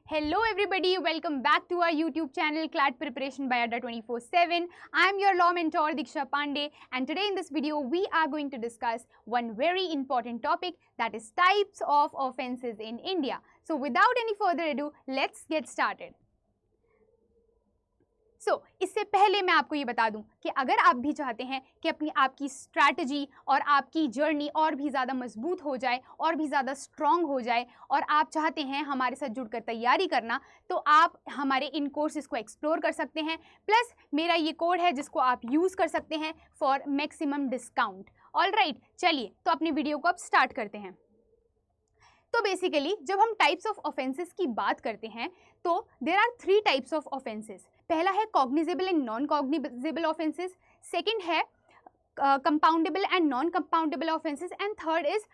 Hello everybody, welcome back to our YouTube channel CLAT Preparation by Adda 24/7. I am your law mentor Diksha Pandey, and today in this video we are going to discuss one very important topic, that is types of offences in India. So without any further ado, let's get started. इससे पहले मैं आपको ये बता दूं कि अगर आप भी चाहते हैं कि आपकी स्ट्रैटेजी और आपकी जर्नी और भी ज़्यादा मजबूत हो जाए और भी ज़्यादा स्ट्रॉन्ग हो जाए और आप चाहते हैं हमारे साथ जुड़कर तैयारी करना, तो आप हमारे इन कोर्सेज़ को एक्सप्लोर कर सकते हैं। प्लस मेरा ये कोड है जिसको आप यूज़ कर सकते हैं फॉर मैक्सिमम डिस्काउंट। ऑलराइट, चलिए तो अपनी वीडियो को अब स्टार्ट करते हैं। तो बेसिकली जब हम टाइप्स ऑफ ऑफेंसेस की बात करते हैं तो there are 3 types of offences. पहला है cognizable and non cognizable offences, second है compoundable and non compoundable offences, and third is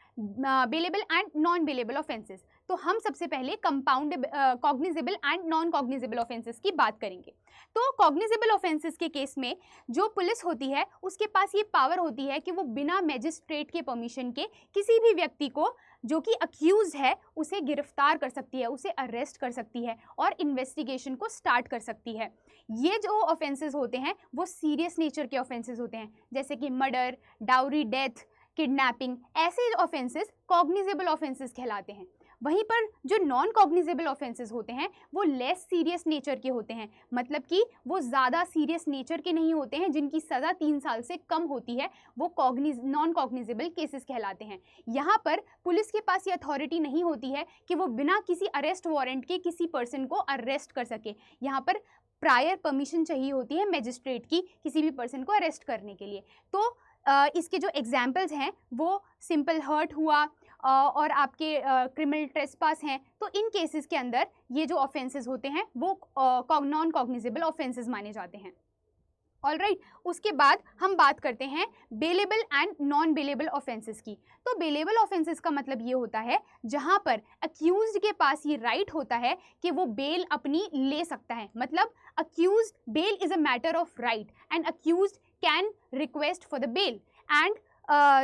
bailable and non bailable offences. तो हम सबसे पहले cognizable and non cognizable offences की बात करेंगे। तो कॉग्निजेबल ऑफेंसेस के केस में जो पुलिस होती है उसके पास ये पावर होती है कि वो बिना मैजिस्ट्रेट के परमिशन के किसी भी व्यक्ति को जो कि अक्यूज है उसे गिरफ्तार कर सकती है, उसे अरेस्ट कर सकती है और इन्वेस्टिगेशन को स्टार्ट कर सकती है। ये जो ऑफेंसेस होते हैं वो सीरियस नेचर के ऑफेंसेस होते हैं, जैसे कि मर्डर, डाउरी डेथ, किडनैपिंग। ऐसे ऑफेंसेस कॉग्निजेबल ऑफेंसेस कहलाते हैं। वहीं पर जो नॉन कॉग्निजेबल ऑफेंसेस होते हैं वो लेस सीरियस नेचर के होते हैं, मतलब कि वो ज़्यादा सीरियस नेचर के नहीं होते हैं, जिनकी सज़ा 3 साल से कम होती है, वो नॉन कॉग्निजेबल केसेस कहलाते हैं। यहाँ पर पुलिस के पास ये अथॉरिटी नहीं होती है कि वो बिना किसी अरेस्ट वारंट के किसी पर्सन को अरेस्ट कर सके। यहाँ पर प्रायर परमिशन चाहिए होती है मैजिस्ट्रेट की किसी भी पर्सन को अरेस्ट करने के लिए। तो इसके जो एग्जाम्पल्स हैं वो सिंपल हर्ट हुआ और आपके क्रिमिनल ट्रेसपास हैं। तो इन केसेस के अंदर ये जो ऑफेंसेस होते हैं वो नॉन कॉग्निजेबल ऑफेंसेस माने जाते हैं। ऑलराइट, उसके बाद हम बात करते हैं bailable and non bailable offences की। तो बेलेबल ऑफेंसेस का मतलब ये होता है जहां पर अक्यूज्ड के पास ये राइट होता है कि वो बेल अपनी ले सकता है। मतलब accused, bail is a matter of right and accused can request for the bail and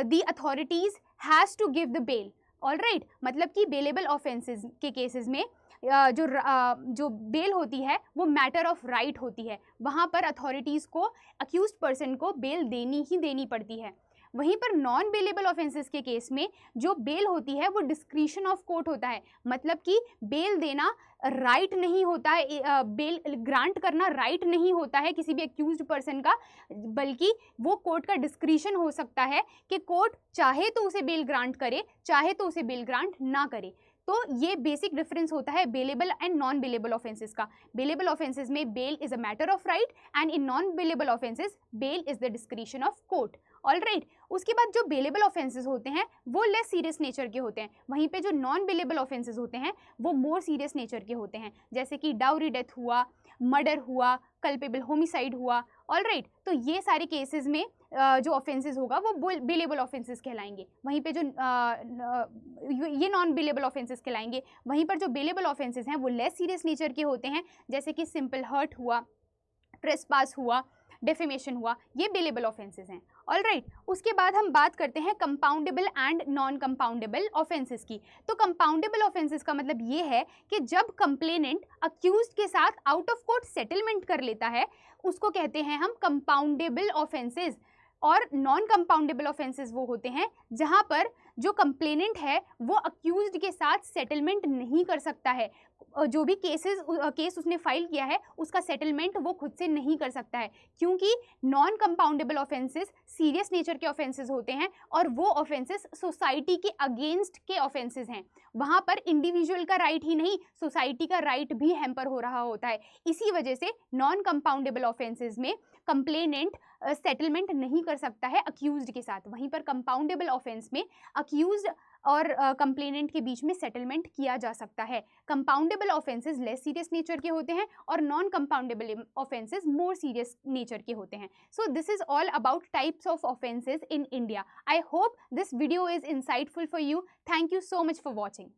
the authorities has to give the bail. Alright, मतलब कि बेलेबल ऑफेंसेस के केसेस में जो बेल होती है वो मैटर ऑफ राइट होती है। वहाँ पर अथॉरिटीज़ को अक्यूज्ड पर्सन को बेल देनी ही देनी पड़ती है। वहीं पर नॉन बेलेबल ऑफेंसेस के केस में जो बेल होती है वो डिस्क्रिशन ऑफ कोर्ट होता है, मतलब कि बेल देना राइट नहीं होता है, बेल ग्रांट करना राइट नहीं होता है किसी भी अक्यूज्ड पर्सन का, बल्कि वो कोर्ट का डिस्क्रिशन हो सकता है कि कोर्ट चाहे तो उसे बेल ग्रांट करे, चाहे तो उसे बेल ग्रांट ना करे। तो ये बेसिक डिफरेंस होता है bailable and non bailable offences का। बेलेबल ऑफेंसेस में bail is a matter of right and in non bailable offences bail is the discretion of court. Alright, उसके बाद जो बेलेबल ऑफेंसेस होते हैं वो लेस सीरियस नेचर के होते हैं। वहीं पे जो नॉन बेलेबल ऑफेंसेस होते हैं वो मोर सीरियस नेचर के होते हैं, जैसे कि डाउरी डेथ हुआ, मर्डर हुआ, कल्पेबल होमिसाइड हुआ। ऑलराइट, तो ये सारे केसेस में जो ऑफेंसेस होगा वो बेलेबल ऑफेंसेस कहलाएंगे। वहीं पे जो ये नॉन बेलेबल ऑफेंसेस कहलाएंगे। वहीं पर जो बेलेबल ऑफेंसेस हैं वो लेस सीरियस नेचर के होते हैं, जैसे कि सिंपल हर्ट हुआ, ट्रेसपास हुआ, डेफेमेशन हुआ, ये बेलेबल ऑफेंसेस हैं। ऑलराइट, उसके बाद हम बात करते हैं compoundable and non compoundable offences की। तो कंपाउंडेबल ऑफेंसेस का मतलब ये है कि जब कंप्लेनेंट अक्यूज्ड के साथ आउट ऑफ कोर्ट सेटलमेंट कर लेता है उसको कहते हैं हम कंपाउंडेबल ऑफेंसेस। और नॉन कंपाउंडेबल ऑफेंसेस वो होते हैं जहां पर जो कंप्लेनेंट है वो अक्यूज्ड के साथ सेटलमेंट नहीं कर सकता है, जो भी केस उसने फाइल किया है उसका सेटलमेंट वो खुद से नहीं कर सकता है, क्योंकि non compoundable offences serious nature के ऑफेंसेस होते हैं और वो ऑफेंसेस सोसाइटी के अगेंस्ट के ऑफेंसेस हैं। वहाँ पर इंडिविजुअल का राइट ही नहीं, सोसाइटी का राइट भी हैम्पर हो रहा होता है। इसी वजह से नॉन कंपाउंडेबल ऑफेंसेस में कंप्लेनेंट सेटलमेंट नहीं कर सकता है अक्यूज्ड के साथ। वहीं पर कंपाउंडेबल ऑफेंस में अक्यूज्ड और कंप्लेनेंट के बीच में सेटलमेंट किया जा सकता है। Compoundable offences less serious nature के होते हैं और non compoundable offences more serious nature के होते हैं। So this is all about types of offences in India. I hope this video is insightful for you. Thank you so much for watching.